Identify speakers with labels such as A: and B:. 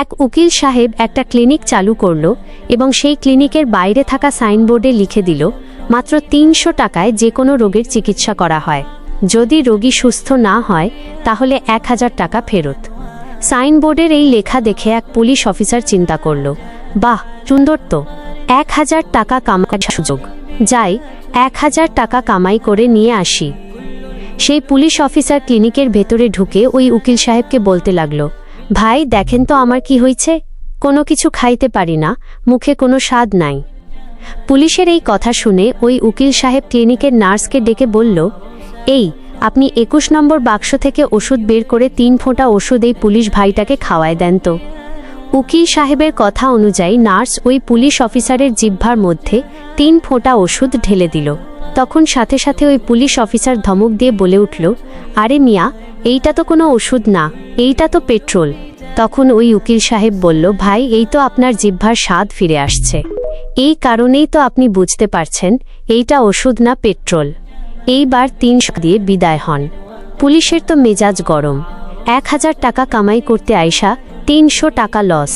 A: এক উকিল সাহেব একটা ক্লিনিক চালু করল এবং সেই ক্লিনিকের বাইরে থাকা সাইনবোর্ডে লিখে দিল, মাত্র ৩০০ টাকায় যে কোনো রোগের চিকিৎসা করা হয়, যদি রোগী সুস্থ না হয় তাহলে ১,০০০ টাকা ফেরত। সাইনবোর্ডের এই লেখা দেখে এক পুলিশ অফিসার চিন্তা করল, বাহ, সুন্দর তো, ১,০০০ টাকা কামানোর সুযোগ, যাই ১,০০০ টাকা কামাই করে নিয়ে আসি। সেই পুলিশ অফিসার ক্লিনিকের ভেতরে ঢুকে ওই উকিল সাহেবকে বলতে লাগলো, ভাই দেখেন তো আমার কি হয়েছে, কোনো কিছু খাইতে পারি না, মুখে কোনো স্বাদ নাই। পুলিশের এই কথা শুনে ওই উকিল সাহেব ক্লিনিকের নার্সকে ডেকে বলল, এই আপনি ২১ নম্বর বাক্স থেকে ওষুধ বের করে ৩ ফোঁটা ওষুধ এই পুলিশ ভাইটাকে খাওয়ায় দেন তো। উকিল সাহেবের কথা অনুযায়ী নার্স ওই পুলিশ অফিসারের জিহ্বার মধ্যে ৩ ফোঁটা ওষুধ ঢেলে দিল। তখন সাথে সাথে ওই পুলিশ অফিসার ধমক দিয়ে বলে উঠল, আরে মিয়া, এইটা তো কোনো ওষুধ না, এইটা তো পেট্রোল। তখন ওই উকিল সাহেব বলল, ভাই এই তো আপনার জিহ্বার স্বাদ ফিরে আসছে, এই কারণেই তো আপনি বুঝতে পারছেন এইটা ওষুধ না পেট্রোল। এইবার ৩০০ দিয়ে বিদায় হন। পুলিশের তো মেজাজ গরম, ১,০০০ টাকা কামাই করতে আইসা ৩০০ টাকা লস।